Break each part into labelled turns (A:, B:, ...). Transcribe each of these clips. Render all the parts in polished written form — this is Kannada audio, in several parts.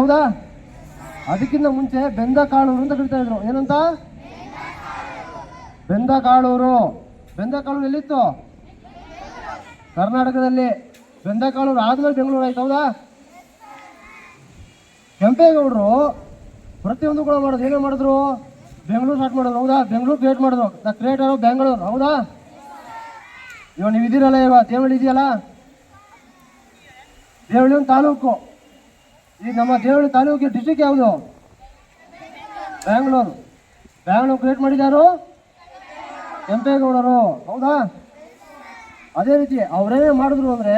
A: ಹೌದಾ? ಅದಕ್ಕಿಂತ ಮುಂಚೆ ಬೆಂದಕಾಳೂರು ಅಂತ ಕರಿತಾ ಇದ್ರು. ಏನಂತ? ಬೆಂದಕಾಳೂರು. ಬೆಂದಕಾಳೂರು ಎಲ್ಲಿತ್ತು? ಕರ್ನಾಟಕದಲ್ಲಿ. ಬೆಂದಕಾಳೂರು ಆದ್ಮೇಲೆ ಬೆಂಗಳೂರು ಆಯ್ತು. ಹೌದಾ? ಕೆಂಪೇಗೌಡರು ಪ್ರತಿಯೊಂದು ಕೂಡ ಮಾಡೋದು ಏನೇ ಮಾಡಿದ್ರು? ಬೆಂಗಳೂರು ಸ್ಟಾರ್ಟ್ ಮಾಡೋದು. ಹೌದಾ? ಬೆಂಗಳೂರು ಕ್ರಿಯೇಟ್ ಮಾಡಿದ್ರು. The creator of Bengaluru. ಹೌದಾ? ಇವಾಗ ನೀವು ಇದ್ದೀರಲ್ಲ, ಇವಾಗ ದೇವಳ್ಳಿ ಇದೆಯಲ್ಲ, ದೇವಳ್ಳಿ ಒಂದು ತಾಲೂಕು. ಈಗ ನಮ್ಮ ದೇವಳ್ಳಿ ತಾಲೂಕಿಗೆ ಡಿಸ್ಟಿಕ್ ಯಾವುದು? ಬ್ಯಾಂಗ್ಳೂರು. ಬ್ಯಾಂಗ್ಳೂರು ಕ್ರಿಯೇಟ್ ಮಾಡಿದಾರು ಕೆಂಪೇಗೌಡರು. ಹೌದಾ? ಅದೇ ರೀತಿ ಅವರೇನೇ ಮಾಡಿದ್ರು ಅಂದರೆ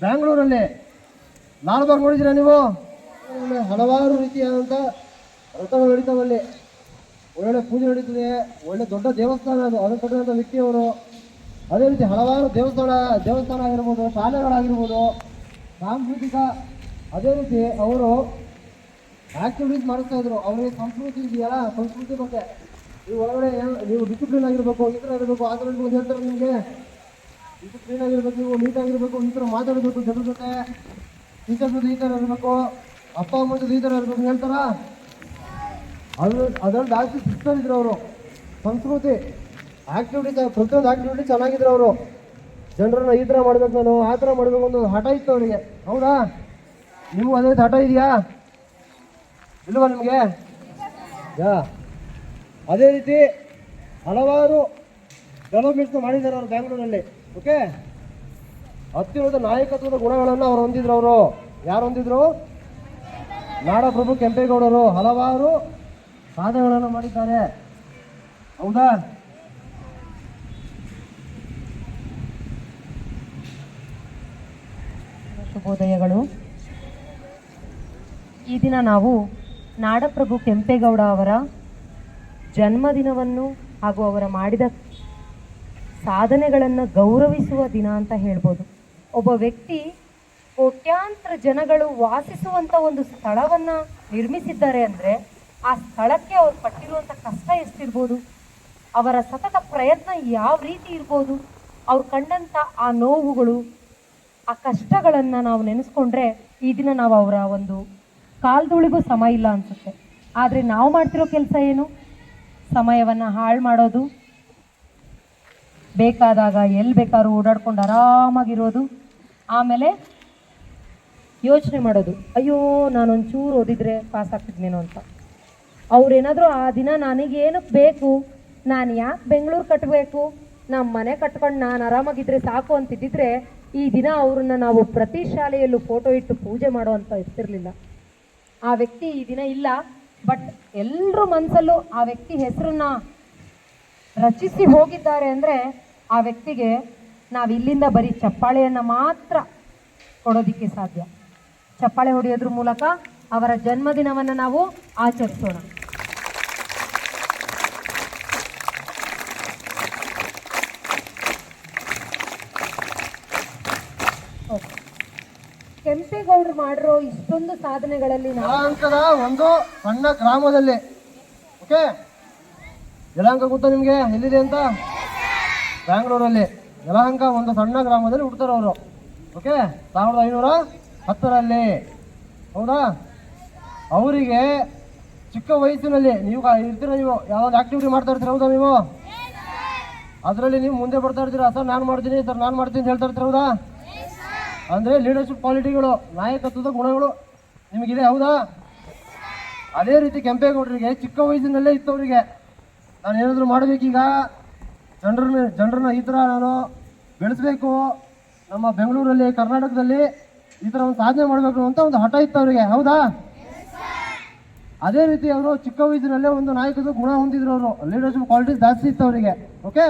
A: ಬ್ಯಾಂಗ್ಳೂರಲ್ಲಿ ಲಾಲ್ಬಾಗ್ ನೋಡಿದ್ದೀರಾ ನೀವು? ಹಲವಾರು ರೀತಿಯಾದಂಥ ರಥಗಳು ನಡೀತಾವಲ್ಲಿ. ಒಳ್ಳೆ ಪೂಜೆ ನಡೀತದೆ. ಒಳ್ಳೆ ದೊಡ್ಡ ದೇವಸ್ಥಾನ ಅದು. ಅದನ್ನು ಕಟ್ಟಿದಂಥ ವ್ಯಕ್ತಿಯವರು. ಅದೇ ರೀತಿ ಹಲವಾರು ದೇವಸ್ಥಾನ ಆಗಿರ್ಬೋದು, ಶಾಲೆಗಳಾಗಿರ್ಬೋದು, ಸಾಂಸ್ಕೃತಿಕ. ಅದೇ ರೀತಿ ಅವರು ಆಕ್ಟಿವಿಟೀಸ್ ಮಾಡಿಸ್ತಾ ಇದ್ರು. ಅವರಿಗೆ ಸಂಸ್ಕೃತಿ ಇದೆಯಲ್ಲ, ಸಂಸ್ಕೃತಿ ಬಗ್ಗೆ ನೀವು ಒಳಗಡೆ ನೀವು ಡಿಸಿಪ್ಲಿನ್ ಆಗಿರ್ಬೇಕು, ಈ ಥರ ಇರಬೇಕು, ಆ ಥರ ಇರ್ಬೇಕು ಹೇಳ್ತಾರೆ. ನಿಮಗೆ ಡಿಸಿಪ್ಲಿನ್ ಆಗಿರ್ಬೇಕು, ನೀವು ನೀಟಾಗಿರ್ಬೇಕು, ಈ ಥರ ಮಾತಾಡಬೇಕು ಜನರ ಜೊತೆ, ಟೀಚರ್ಸ್ ಜೊತೆ ಈ ಥರ ಇರಬೇಕು, ಅಪ್ಪ ಅಮ್ಮ ಜೊತೆ ಈ ಥರ ಇರಬೇಕು ಹೇಳ್ತಾರ. ಅದರಲ್ಲಿ ಜಾಸ್ತಿ ಸಿಸ್ಟರ್ ಇದ್ರು ಅವರು. ಸಂಸ್ಕೃತಿ ಆಕ್ಟಿವಿಟಿ, ಪ್ರತಿಯೊಂದು ಆಕ್ಟಿವಿಟಿ ಚೆನ್ನಾಗಿದ್ರು ಅವರು. ಜನರನ್ನ ಈ ಥರ ಮಾಡ್ಬೇಕು, ನಾನು ಆ ಥರ ಮಾಡಬೇಕು ಒಂದು ಹಠ ಇತ್ತು ಅವರಿಗೆ. ಹೌದಾ? ನಿಮಗೂ ಅದೇ ಹಠ ಇದೆಯಾ? ಇಲ್ವಾ ನಿಮಗೆ? ಅದೇ ರೀತಿ ಹಲವಾರು ಡೆವಲಪ್ಮೆಂಟ್ಸ್ ಮಾಡಿದ್ದಾರೆ ಅವರು ಬ್ಯಾಂಗ್ಳೂರಲ್ಲಿ. ಓಕೆ, ಅತ್ಯುನ್ನತ ನಾಯಕತ್ವದ ಗುಣಗಳನ್ನು ಅವರು ಹೊಂದಿದ್ರು. ಅವರು ಯಾರು ಹೊಂದಿದ್ರು? ನಾಡಪ್ರಭು ಕೆಂಪೇಗೌಡರು ಹಲವಾರು ಸಾಧನೆಗಳನ್ನು ಮಾಡಿದ್ದಾರೆ. ಹೌದಾ?
B: ಶುಭೋದಯಗಳು. ಈ ದಿನ ನಾವು ನಾಡಪ್ರಭು ಕೆಂಪೇಗೌಡ ಅವರ ಜನ್ಮದಿನವನ್ನು ಹಾಗೂ ಅವರ ಮಾಡಿದ ಸಾಧನೆಗಳನ್ನು ಗೌರವಿಸುವ ದಿನ ಅಂತ ಹೇಳ್ಬೋದು. ಒಬ್ಬ ವ್ಯಕ್ತಿ ಕೋಟ್ಯಾಂತರ ಜನಗಳು ವಾಸಿಸುವಂಥ ಒಂದು ಸ್ಥಳವನ್ನು ನಿರ್ಮಿಸಿದ್ದಾರೆ ಅಂದರೆ ಆ ಸ್ಥಳಕ್ಕೆ ಅವ್ರು ಪಟ್ಟಿರುವಂಥ ಕಷ್ಟ ಎಷ್ಟಿರ್ಬೋದು, ಅವರ ಸತತ ಪ್ರಯತ್ನ ಯಾವ ರೀತಿ ಇರ್ಬೋದು, ಅವ್ರು ಕಂಡಂಥ ಆ ನೋವುಗಳು, ಆ ಕಷ್ಟಗಳನ್ನು ನಾವು ನೆನೆಸ್ಕೊಂಡ್ರೆ ಈ ದಿನ ನಾವು ಅವರ ಒಂದು ಕಾಲ್ದುಳಿಗೂ ಸಮ ಇಲ್ಲ ಅನಿಸುತ್ತೆ. ಆದರೆ ನಾವು ಮಾಡ್ತಿರೋ ಕೆಲಸ ಏನು? ಸಮಯವನ್ನು ಹಾಳು ಮಾಡೋದು, ಬೇಕಾದಾಗ ಎಲ್ಲಿ ಬೇಕಾದ್ರೂ ಓಡಾಡ್ಕೊಂಡು ಆರಾಮಾಗಿರೋದು, ಆಮೇಲೆ ಯೋಚನೆ ಮಾಡೋದು, ಅಯ್ಯೋ ನಾನೊಂಚೂರು ಓದಿದರೆ ಪಾಸ್ ಆಗ್ತಿದ್ನೇನೋ ಅಂತ. ಅವ್ರೇನಾದರೂ ಆ ದಿನ ನನಗೇನಕ್ಕೆ ಬೇಕು, ನಾನು ಯಾಕೆ ಬೆಂಗಳೂರು ಕಟ್ಟಬೇಕು, ನಮ್ಮ ಮನೆ ಕಟ್ಕೊಂಡು ನಾನು ಆರಾಮಾಗಿದ್ದರೆ ಸಾಕು ಅಂತಿದ್ದಿದ್ರೆ ಈ ದಿನ ಅವ್ರನ್ನ ನಾವು ಪ್ರತಿ ಶಾಲೆಯಲ್ಲೂ ಫೋಟೋ ಇಟ್ಟು ಪೂಜೆ ಮಾಡೋ ಅಂತ ಇರ್ತಿರ್ಲಿಲ್ಲ. ಆ ವ್ಯಕ್ತಿ ಈ ದಿನ ಇಲ್ಲ. ಬಟ್ ಎಲ್ಲರ ಮನಸ್ಸಲ್ಲೂ ಆ ವ್ಯಕ್ತಿ ಹೆಸರನ್ನ ರಚಿಸಿ ಹೋಗಿದ್ದಾರೆ ಅಂದರೆ ಆ ವ್ಯಕ್ತಿಗೆ ನಾವು ಇಲ್ಲಿಂದ ಬರೀ ಚಪ್ಪಾಳೆಯನ್ನು ಮಾತ್ರ ಕೊಡೋದಿಕ್ಕೆ ಸಾಧ್ಯ. ಚಪ್ಪಾಳೆ ಹೊಡೆಯೋದ್ರ ಮೂಲಕ ಅವರ ಜನ್ಮದಿನವನ್ನು ನಾವು ಆಚರಿಸೋಣ. ಕೆಂಪೇಗೌಡರು ಮಾಡಿರೋ ಇಷ್ಟೊಂದು ಸಾಧನೆಗಳಲ್ಲಿ
A: ಯಲಹಂಕದ ಒಂದು ಸಣ್ಣ ಗ್ರಾಮದಲ್ಲಿ, ಓಕೆ, ಯಲಹಂಕ ಗೊತ್ತಾ ನಿಮಗೆ ಎಲ್ಲಿದೆ ಅಂತ? ಬ್ಯಾಂಗ್ಳೂರಲ್ಲಿ ಯಲಹಂಕ ಒಂದು ಸಣ್ಣ ಗ್ರಾಮದಲ್ಲಿ ಹುಡ್ತಾರೆ ಅವರು. ಓಕೆ, 1510ರಲ್ಲಿ. ಹೌದಾ? ಅವರಿಗೆ ಚಿಕ್ಕ ವಯಸ್ಸಿನಲ್ಲಿ ನೀವು ಇರ್ತೀರ, ನೀವು ಯಾವ್ದು ಆಕ್ಟಿವಿಟಿ ಮಾಡ್ತಾ ಇರ್ತೀರ, ಹೌದಾ? ನೀವು ಅದರಲ್ಲಿ ನೀವು ಮುಂದೆ ಬರ್ತಾ ಇರ್ತೀರಾ, ಸರ್ ನಾನು ಮಾಡ್ತೀನಿ, ಸರ್ ನಾನು ಮಾಡ್ತೀನಿ ಅಂತ ಹೇಳ್ತಾ ಇರ್ತೀರ, ಹೌದಾ? ಅಂದರೆ ಲೀಡರ್ಶಿಪ್ ಕ್ವಾಲಿಟಿಗಳು, ನಾಯಕತ್ವದ ಗುಣಗಳು ನಿಮಗಿದೆ, ಹೌದಾ? ಅದೇ ರೀತಿ ಕೆಂಪೇಗೌಡರಿಗೆ ಚಿಕ್ಕ ವಯಸ್ಸಿನಲ್ಲೇ ಇತ್ತು ಅವರಿಗೆ. ನಾನು ಏನಾದರೂ ಮಾಡಬೇಕೀಗ, ಜನರನ್ನ ಈ ಥರ ನಾನು ಬೆಳೆಸಬೇಕು, ನಮ್ಮ ಬೆಂಗಳೂರಲ್ಲಿ ಕರ್ನಾಟಕದಲ್ಲಿ ಈ ಥರ ಒಂದು ಸಾಧನೆ ಮಾಡಬೇಕು ಅಂತ ಒಂದು ಹಠ ಇತ್ತು ಅವರಿಗೆ, ಹೌದಾ? ಅದೇ ರೀತಿ ಅವರು ಚಿಕ್ಕ ವಯಸ್ಸಿನಲ್ಲೇ ಒಂದು ನಾಯಕತ್ವ ಗುಣ ಹೊಂದಿದ್ರು. ಅವರು ಲೀಡರ್ಶಿಪ್ ಕ್ವಾಲಿಟೀಸ್ ಜಾಸ್ತಿ ಇತ್ತು ಅವರಿಗೆ. ಓಕೆ,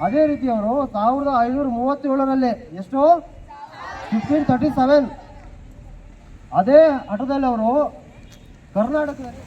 A: ಅದೇ ರೀತಿ ಅವರು 1537ರಲ್ಲಿ ಎಷ್ಟು 1537 ಅದೇ ಹಠದಲ್ಲಿ ಅವರು ಕರ್ನಾಟಕದಲ್ಲಿ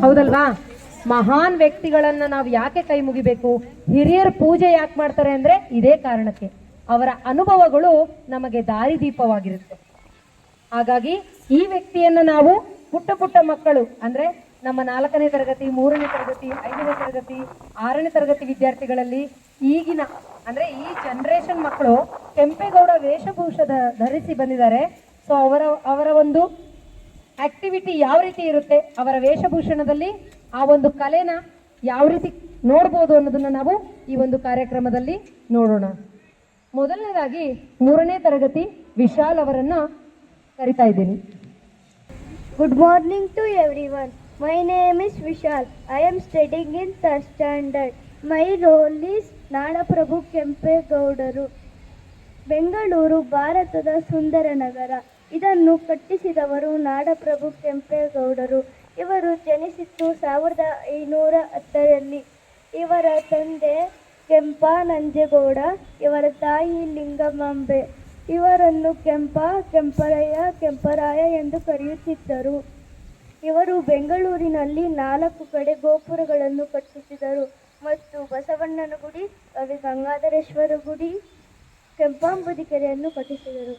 B: ಹೌದಲ್ವಾ? ಮಹಾನ್ ವ್ಯಕ್ತಿಗಳನ್ನ ನಾವು ಯಾಕೆ ಕೈ ಮುಗಿಬೇಕು, ಹಿರಿಯರ ಪೂಜೆ ಯಾಕೆ ಮಾಡ್ತಾರೆ ಅಂದ್ರೆ ಇದೇ ಕಾರಣಕ್ಕೆ. ಅವರ ಅನುಭವಗಳು ನಮಗೆ ದಾರಿದೀಪವಾಗಿರುತ್ತೆ. ಹಾಗಾಗಿ ಈ ವ್ಯಕ್ತಿಯನ್ನ ನಾವು ಪುಟ್ಟ ಪುಟ್ಟ ಮಕ್ಕಳು ಅಂದ್ರೆ ನಮ್ಮ 4ನೇ ತರಗತಿ, 3ನೇ ತರಗತಿ, 5ನೇ ತರಗತಿ, 6ನೇ ತರಗತಿ ವಿದ್ಯಾರ್ಥಿಗಳಲ್ಲಿ ಈಗಿನ ಅಂದ್ರೆ ಈ ಜನರೇಷನ್ ಮಕ್ಕಳು ಕೆಂಪೇಗೌಡ ವೇಷಭೂಷ ಧರಿಸಿ ಬಂದಿದ್ದಾರೆ. ಸೊ ಅವರ ಒಂದು ಆಕ್ಟಿವಿಟಿ ಯಾವ ರೀತಿ ಇರುತ್ತೆ, ಅವರ ವೇಷಭೂಷಣದಲ್ಲಿ ಆ ಒಂದು ಕಲೆನ ಯಾವ ರೀತಿ ನೋಡ್ಬೋದು ಅನ್ನೋದನ್ನ ನಾವು ಈ ಒಂದು ಕಾರ್ಯಕ್ರಮದಲ್ಲಿ ನೋಡೋಣ. ಮೊದಲನೇದಾಗಿ 3ನೇ ತರಗತಿ ವಿಶಾಲ್ ಅವರನ್ನ ಕರಿತಾ ಇದ್ದೀನಿ.
C: Good morning to everyone. My name is Vishal. I am studying in 3rd standard. My role is ನಾಡಪ್ರಭು ಕೆಂಪೇಗೌಡರು. ಬೆಂಗಳೂರು ಭಾರತದ ಸುಂದರ ನಗರ. ಇದನ್ನು ಕಟ್ಟಿಸಿದವರು ನಾಡಪ್ರಭು ಕೆಂಪೇಗೌಡರು. ಇವರು ಜನಿಸಿದ್ದು 1510ರಲ್ಲಿ. ಇವರ ತಂದೆ ಕೆಂಪಾನಂಜೇಗೌಡ, ಇವರ ತಾಯಿ ಲಿಂಗಮಾಂಬೆ. ಇವರನ್ನು ಕೆಂಪರಾಯ ಎಂದು ಕರೆಯುತ್ತಿದ್ದರು. ಇವರು ಬೆಂಗಳೂರಿನಲ್ಲಿ 4 ಕಡೆ ಗೋಪುರಗಳನ್ನು ಕಟ್ಟಿಸಿದರು ಮತ್ತು ಬಸವಣ್ಣನ ಗುಡಿ, ಕವಿ ಗಂಗಾಧರೇಶ್ವರ ಗುಡಿ ಕೆಂಪಾಂಬುದಿ ಕೆರೆಯನ್ನು ಕಟ್ಟಿಸಿದರು.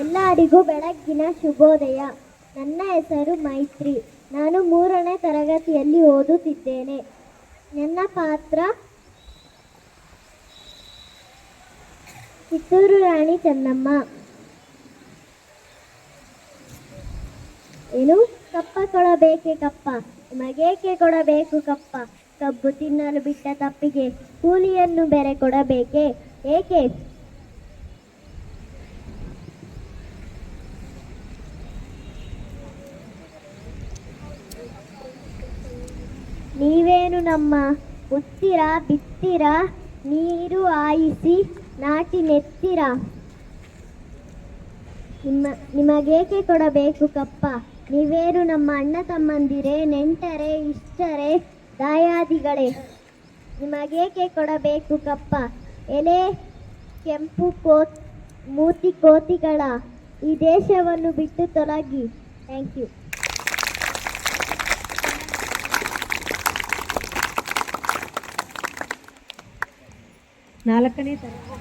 C: ಎಲ್ಲರಿಗೂ ಬೆಳಗ್ಗಿನ ಶುಭೋದಯ. ನನ್ನ ಹೆಸರು ಮೈತ್ರಿ. ನಾನು 3ನೇ ತರಗತಿಯಲ್ಲಿ ಓದುತ್ತಿದ್ದೇನೆ. ನನ್ನ ಪಾತ್ರ ಕಿತ್ತೂರು ರಾಣಿ ಚೆನ್ನಮ್ಮ. ಏನು ಕಪ್ಪ ಕೊಡಬೇಕೆ ಕಪ್ಪ, ನಿಮಗೇಕೆ ಕೊಡಬೇಕು ಕಪ್ಪ, ಕಬ್ಬು ತಿನ್ನಲು ಬಿಟ್ಟ ತಪ್ಪಿಗೆ ಕೂಲಿಯನ್ನು ಬೇರೆ ಕೊಡಬೇಕೆ ಏಕೆ? ನೀವೇನು ನಮ್ಮ ಉತ್ತಿರ ಬಿತ್ತಿರ, ನೀರು ಹಾಯಿಸಿ ನಾಟಿ ನೆತ್ತಿರ, ನಿಮಗೇಕೆ ಕೊಡಬೇಕು ಕಪ್ಪ, ನೀವೇನು ನಮ್ಮ ಅಣ್ಣ ತಮ್ಮಂದಿರೇ, ನೆಂಟರೇ, ಇಷ್ಟರೇ, ದಾಯಾದಿಗಳೇ, ನಿಮಗೇಕೆ ಕೊಡಬೇಕು ಕಪ್ಪ, ಎಲೆ ಕೆಂಪು ಮೂತಿ ಕೋತಿಗಳ, ಈ ದೇಶವನ್ನು ಬಿಟ್ಟು ತೊಲಗಿ. Thank you.
B: ನಾಲ್ಕನೇ ತರಗತಿ.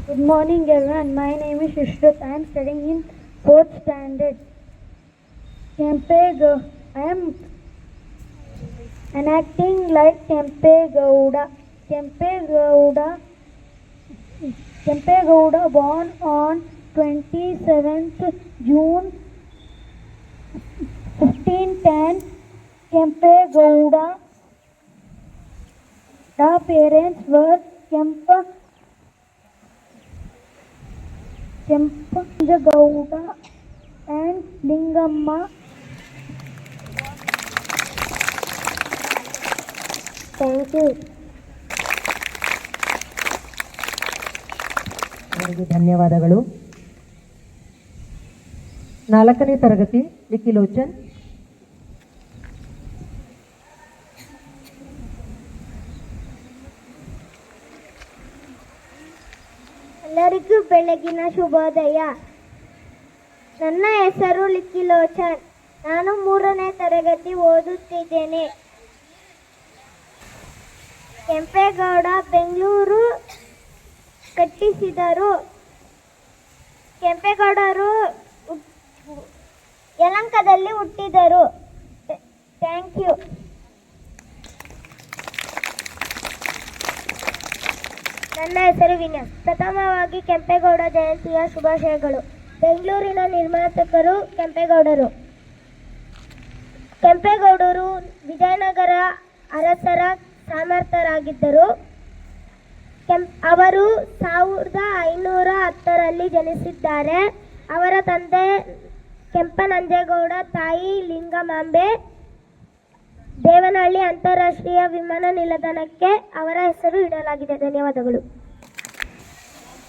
C: Good morning everyone. My name is Shrishruth. I am studying in 4th standard. I am enacting like Kempegowda. Kempegowda born on 27th June 1510. Kempegowda. The parents were Kempegowda and Lingamma. Thank you.
B: ಅವರಿಗೆ ಧನ್ಯವಾದಗಳು. 4ನೇ ತರಗತಿ ಲಿಖಿಲೋಚನ್.
C: ಎಲ್ಲರಿಗೂ ಬೆಳಗಿನ ಶುಭೋದಯ. ನನ್ನ ಹೆಸರು ಲಿಖಿಲೋಚನ್. ನಾನು 3ನೇ ತರಗತಿ ಓದುತ್ತಿದ್ದೇನೆ. ಕೆಂಪೇಗೌಡ ಬೆಂಗಳೂರು ಕಟ್ಟಿಸಿದರು. ಕೆಂಪೇಗೌಡರು ಯಲಹಂಕದಲ್ಲಿ ಹುಟ್ಟಿದರು. Thank you. ನನ್ನ ಹೆಸರು ವಿನ್ಯಾಸ್. ಪ್ರಥಮವಾಗಿ ಕೆಂಪೇಗೌಡ ಜಯಂತಿಯ ಶುಭಾಶಯಗಳು. ಬೆಂಗಳೂರಿನ ನಿರ್ಮಾತಕರು ಕೆಂಪೇಗೌಡರು. ಕೆಂಪೇಗೌಡರು ವಿಜಯನಗರ ಅರಸರ ಸಮರ್ಥರಾಗಿದ್ದರು. ಅವರು 1510ರಲ್ಲಿ ಜನಿಸಿದ್ದಾರೆ. ಅವರ ತಂದೆ ಕೆಂಪನಂಜೇಗೌಡ, ತಾಯಿ ಲಿಂಗಮಾಂಬೆ. ದೇವನಹಳ್ಳಿ ಅಂತಾರಾಷ್ಟ್ರೀಯ ವಿಮಾನ ನಿಲ್ದಾಣಕ್ಕೆ ಅವರ ಹೆಸರು ಇಡಲಾಗಿದೆ. ಧನ್ಯವಾದಗಳು.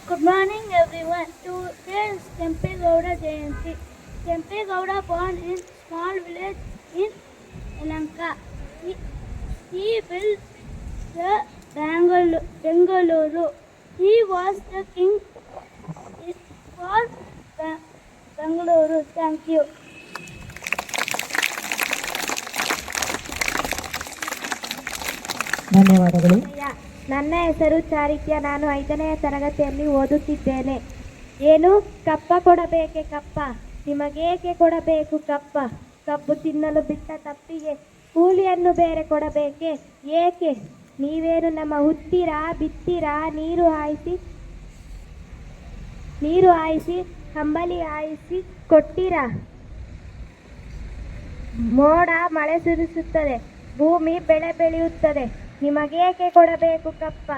C: Good morning everyone. Today is Kempegowda Jayanti. Kempegowda born in small village in Lanka. He built the Bengaluru. He was the king for Bengaluru. Thank you.
B: ಧನ್ಯವಾದಗಳು.
C: ನನ್ನ ಹೆಸರು ಚಾರಿತ್ಯ. ನಾನು 5ನೇ ತರಗತಿಯಲ್ಲಿ ಓದುತ್ತಿದ್ದೇನೆ. ಏನು ಕಪ್ಪ ಕೊಡಬೇಕೆ ಕಪ್ಪ, ನಿಮಗೇಕೆ ಕೊಡಬೇಕು ಕಪ್ಪ, ಕಬ್ಬು ತಿನ್ನಲು ಬಿಟ್ಟ ತಪ್ಪಿಗೆ ಕೂಲಿಯನ್ನು ಬೇರೆ ಕೊಡಬೇಕೆ ಏಕೆ? ನೀವೇನು ನಮ್ಮ ಹುತ್ತಿರ ಬಿತ್ತಿರ, ನೀರು ಹಾಯಿಸಿ ಕಂಬಳಿ ಹಾಯಿಸಿ ಕೊಟ್ಟಿರ. ಮೋಡ ಮಳೆ ಸುರಿಸುತ್ತದೆ, ಭೂಮಿ ಬೆಳೆ ಬೆಳೆಯುತ್ತದೆ, ನಿಮಗೇಕೆ ಕೊಡಬೇಕು ಕಪ್ಪ,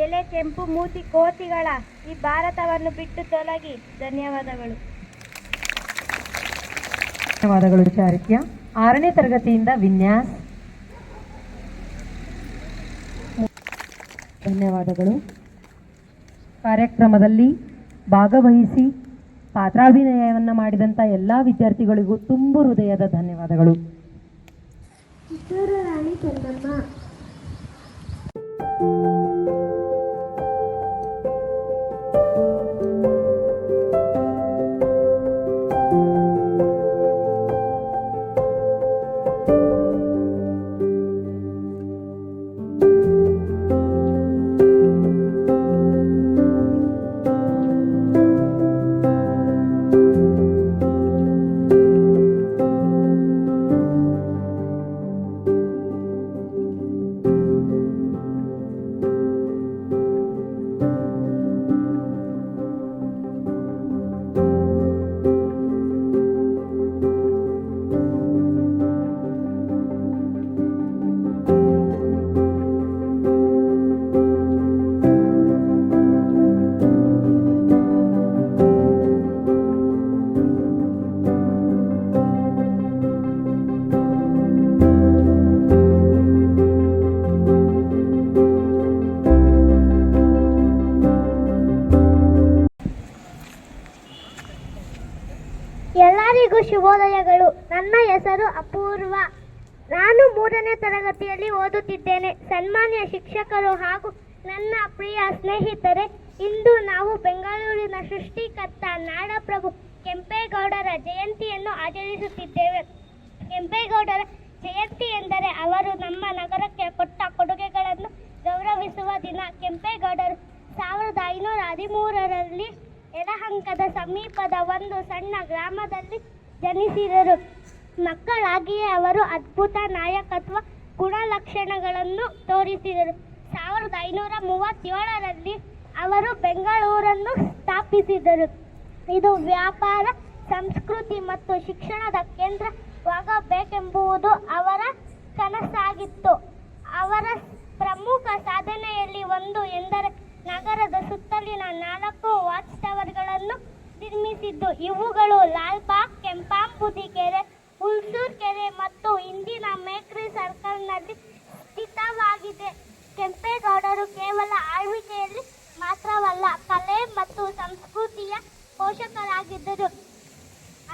C: ಎಲೆ ಕೆಂಪು ಮೂತಿ ಕೋತಿಗಳ, ಈ ಭಾರತವನ್ನು ಬಿಟ್ಟು ತೊಲಗಿ. ಧನ್ಯವಾದಗಳು.
B: ಧನ್ಯವಾದಗಳು ಚಾರಿತ್ಯ. 6ನೇ ತರಗತಿಯಿಂದ ವಿನ್ಯಾಸ್. ಧನ್ಯವಾದಗಳು. ಕಾರ್ಯಕ್ರಮದಲ್ಲಿ ಭಾಗವಹಿಸಿ ಪಾತ್ರಾಭಿನಯವನ್ನು ಮಾಡಿದಂಥ ಎಲ್ಲ ವಿದ್ಯಾರ್ಥಿಗಳಿಗೂ ತುಂಬು ಹೃದಯದ ಧನ್ಯವಾದಗಳು.
C: ಕಿತ್ತೂರು ರಾಣಿ ಚೆನ್ನಮ್ಮ. ಶುಭೋದಯಗಳು. ನನ್ನ ಹೆಸರು ಅಪೂರ್ವ. ನಾನು 3ನೇ ತರಗತಿಯಲ್ಲಿ ಓದುತ್ತಿದ್ದೇನೆ. ಸನ್ಮಾನ್ಯ ಶಿಕ್ಷಕರು ಹಾಗೂ ನನ್ನ ಪ್ರಿಯ ಸ್ನೇಹಿತರೆ, ಇಂದು ನಾವು ಬೆಂಗಳೂರಿನ ಸೃಷ್ಟಿಕರ್ತ ನಾಡಪ್ರಭು ಕೆಂಪೇಗೌಡರ ಜಯಂತಿಯನ್ನು ಆಚರಿಸುತ್ತಿದ್ದೇವೆ. ಕೆಂಪೇಗೌಡರ ಜಯಂತಿ ಎಂದರೆ ಅವರು ನಮ್ಮ ನಗರಕ್ಕೆ ಕೊಟ್ಟ ಕೊಡುಗೆಗಳನ್ನು ಗೌರವಿಸುವ ದಿನ. ಕೆಂಪೇಗೌಡರು 1513ರಲ್ಲಿ ಯಲಹಂಕದ ಸಮೀಪದ ಒಂದು ಸಣ್ಣ ಗ್ರಾಮದಲ್ಲಿ ಜನಿಸಿದರು. ಮಕ್ಕಳಾಗಿಯೇ ಅವರು ಅದ್ಭುತ ನಾಯಕತ್ವ ಗುಣಲಕ್ಷಣಗಳನ್ನು ತೋರಿಸಿದರು. 1537ರಲ್ಲಿ ಅವರು ಬೆಂಗಳೂರನ್ನು ಸ್ಥಾಪಿಸಿದರು. ಇದು ವ್ಯಾಪಾರ, ಸಂಸ್ಕೃತಿ ಮತ್ತು ಶಿಕ್ಷಣದ ಕೇಂದ್ರವಾಗಬೇಕೆಂಬುದು ಅವರ ಕನಸಾಗಿತ್ತು. ಅವರ ಪ್ರಮುಖ ಸಾಧನೆಯಲ್ಲಿ ಒಂದು ಎಂದರೆ ನಗರದ ಸುತ್ತಲಿನ 4 ವಾಚ್ ಟವರ್ಗಳನ್ನು ನಿರ್ಮಿಸಿದ್ದು. ಇವುಗಳು ಲಾಲ್ಬಾಗ್, ಕೆಂಪಾಂಬುದಿ ಕೆರೆ, ಹುಲ್ಸೂರ್ ಕೆರೆ ಮತ್ತು ಇಂದಿನ ಮೇಕ್ರಿ ಸರ್ಕಲ್ನಲ್ಲಿ ಸ್ಥಿತವಾಗಿದೆ. ಕೆಂಪೇಗೌಡರು ಕೇವಲ ಆಳ್ವಿಕೆಯಲ್ಲಿ ಮಾತ್ರವಲ್ಲ, ಕಲೆ ಮತ್ತು ಸಂಸ್ಕೃತಿಯ ಪೋಷಕರಾಗಿದ್ದರು.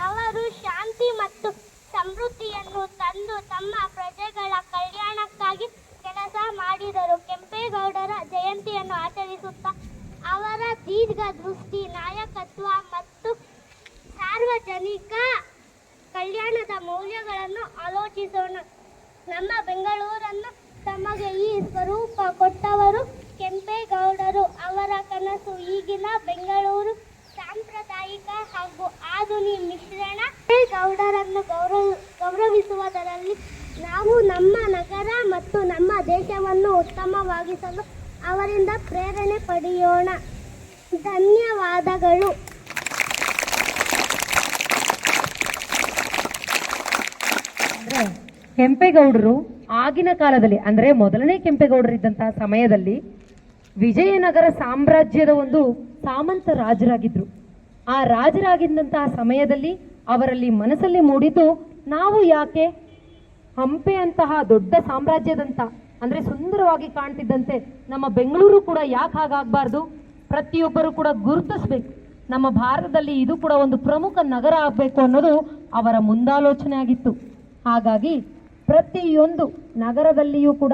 C: ಅವರು ಶಾಂತಿ ಮತ್ತು ಸಮೃದ್ಧಿಯನ್ನು ತಂದು ತಮ್ಮ ಪ್ರಜೆಗಳ ಕಲ್ಯಾಣಕ್ಕಾಗಿ ಕೆಲಸ ಮಾಡಿದರು. ಕೆಂಪೇಗೌಡರ ಜಯಂತಿಯನ್ನು ಆಚರಿಸುತ್ತಾ ಅವರ ದೀರ್ಘ ದೃಷ್ಟಿ, ನಾಯಕತ್ವ ಮತ್ತು ಸಾರ್ವಜನಿಕ ಕಲ್ಯಾಣದ ಮೌಲ್ಯಗಳನ್ನು ಆಲೋಚಿಸೋಣ. ನಮ್ಮ ಬೆಂಗಳೂರನ್ನು ತಮಗೆ ಈ ಸ್ವರೂಪ ಕೊಟ್ಟವರು ಕೆಂಪೇಗೌಡರು. ಅವರ ಕನಸು ಈಗಿನ ಬೆಂಗಳೂರು ಸಾಂಪ್ರದಾಯಿಕ ಹಾಗೂ ಆಧುನಿಕ ಮಿಶ್ರಣ. ಕೆಂಪೇಗೌಡರನ್ನು ಗೌರವಿಸುವುದರಲ್ಲಿ ನಾವು ನಮ್ಮ ನಗರ ಮತ್ತು ನಮ್ಮ ದೇಶವನ್ನು ಉತ್ತಮವಾಗಿಸಲು ಅವರಿಂದ ಪ್ರೇರಣೆ ಪಡೆಯೋಣ. ಧನ್ಯವಾದಗಳು.
B: ಅಂದ್ರೆ ಕೆಂಪೇಗೌಡರು ಆಗಿನ ಕಾಲದಲ್ಲಿ ಅಂದ್ರೆ ಮೊದಲನೇ ಕೆಂಪೇಗೌಡರಿದ್ದಂತಹ ಸಮಯದಲ್ಲಿ ವಿಜಯನಗರ ಸಾಮ್ರಾಜ್ಯದ ಒಂದು ಸಾಮಂತ ರಾಜರಾಗಿದ್ರು. ಆ ರಾಜರಾಗಿದ್ದಂತಹ ಸಮಯದಲ್ಲಿ ಅವರಲ್ಲಿ ಮನಸ್ಸಲ್ಲಿ ಮೂಡಿದ್ದು, ನಾವು ಯಾಕೆ ಹಂಪೆ ಅಂತಹ ದೊಡ್ಡ ಸಾಮ್ರಾಜ್ಯದಂತ ಅಂದ್ರೆ ಸುಂದರವಾಗಿ ಕಾಣ್ತಿದ್ದಂತೆ ನಮ್ಮ ಬೆಂಗಳೂರು ಕೂಡ ಯಾಕೆ ಹಾಗಾಗಬಾರ್ದು, ಪ್ರತಿಯೊಬ್ಬರು ಕೂಡ ಗುರುತಿಸ್ಬೇಕು, ನಮ್ಮ ಭಾರತದಲ್ಲಿ ಇದು ಕೂಡ ಒಂದು ಪ್ರಮುಖ ನಗರ ಆಗಬೇಕು ಅನ್ನೋದು ಅವರ ಮುಂದಾಲೋಚನೆ ಆಗಿತ್ತು. ಹಾಗಾಗಿ ಪ್ರತಿಯೊಂದು ನಗರದಲ್ಲಿಯೂ ಕೂಡ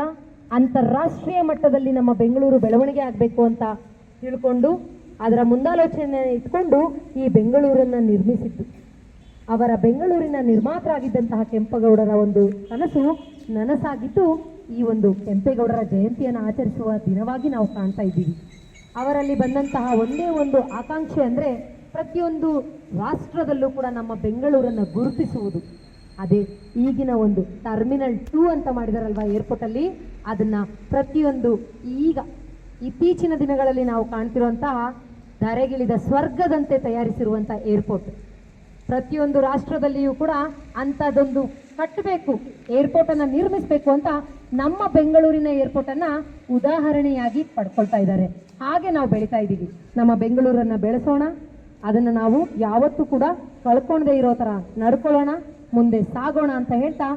B: ಅಂತಾರಾಷ್ಟ್ರೀಯ ಮಟ್ಟದಲ್ಲಿ ನಮ್ಮ ಬೆಂಗಳೂರು ಬೆಳವಣಿಗೆ ಆಗಬೇಕು ಅಂತ ತಿಳ್ಕೊಂಡು ಅದರ ಮುಂದಾಲೋಚನೆ ಇಟ್ಕೊಂಡು ಈ ಬೆಂಗಳೂರನ್ನು ನಿರ್ಮಿಸಿದ್ದು. ಅವರ ಬೆಂಗಳೂರಿನ ನಿರ್ಮಾತರಾಗಿದ್ದಂತಹ ಕೆಂಪೇಗೌಡರ ಒಂದು ಕನಸು ನನಸಾಗಿದ್ದು ಈ ಒಂದು ಕೆಂಪೇಗೌಡರ ಜಯಂತಿಯನ್ನು ಆಚರಿಸುವ ದಿನವಾಗಿ ನಾವು ಕಾಣ್ತಾ ಇದ್ದೀವಿ. ಅವರಲ್ಲಿ ಬಂದಂತಹ ಒಂದೇ ಒಂದು ಆಕಾಂಕ್ಷೆ ಅಂದರೆ ಪ್ರತಿಯೊಂದು ರಾಷ್ಟ್ರದಲ್ಲೂ ಕೂಡ ನಮ್ಮ ಬೆಂಗಳೂರನ್ನು ಗುರುತಿಸುವುದು. ಅದೇ ಈಗಿನ ಒಂದು ಟರ್ಮಿನಲ್ 2 ಅಂತ ಮಾಡಿದಾರಲ್ವಾ ಏರ್ಪೋರ್ಟಲ್ಲಿ, ಅದನ್ನು ಪ್ರತಿಯೊಂದು ಈಗ ಇತ್ತೀಚಿನ ದಿನಗಳಲ್ಲಿ ನಾವು ಕಾಣ್ತಿರುವಂತಹ ಧರೆಗಿಳಿದ ಸ್ವರ್ಗದಂತೆ ತಯಾರಿಸಿರುವಂಥ ಏರ್ಪೋರ್ಟ್. ಪ್ರತಿಯೊಂದು ರಾಷ್ಟ್ರದಲ್ಲಿಯೂ ಕೂಡ ಅಂಥದ್ದೊಂದು ಕಟ್ಟಬೇಕು, ಏರ್ಪೋರ್ಟನ್ನು ನಿರ್ಮಿಸಬೇಕು ಅಂತ ನಮ್ಮ ಬೆಂಗಳೂರಿನ ಏರ್ಪೋರ್ಟನ್ನು ಉದಾಹರಣೆಯಾಗಿ ಪಡ್ಕೊಳ್ತಾ ಇದ್ದಾರೆ. ಹಾಗೆ ನಾವು ಬೆಳೀತಾ ಇದ್ದೀವಿ. ನಮ್ಮ ಬೆಂಗಳೂರನ್ನು ಬೆಳೆಸೋಣ, ಅದನ್ನು ನಾವು ಯಾವತ್ತೂ ಕೂಡ ಕಳ್ಕೊಳ್ಳದೆ ಇರೋ ಥರ ನಡ್ಕೊಳ್ಳೋಣ, ಮುಂದೆ ಸಾಗೋಣ ಅಂತ ಹೇಳ್ತಾ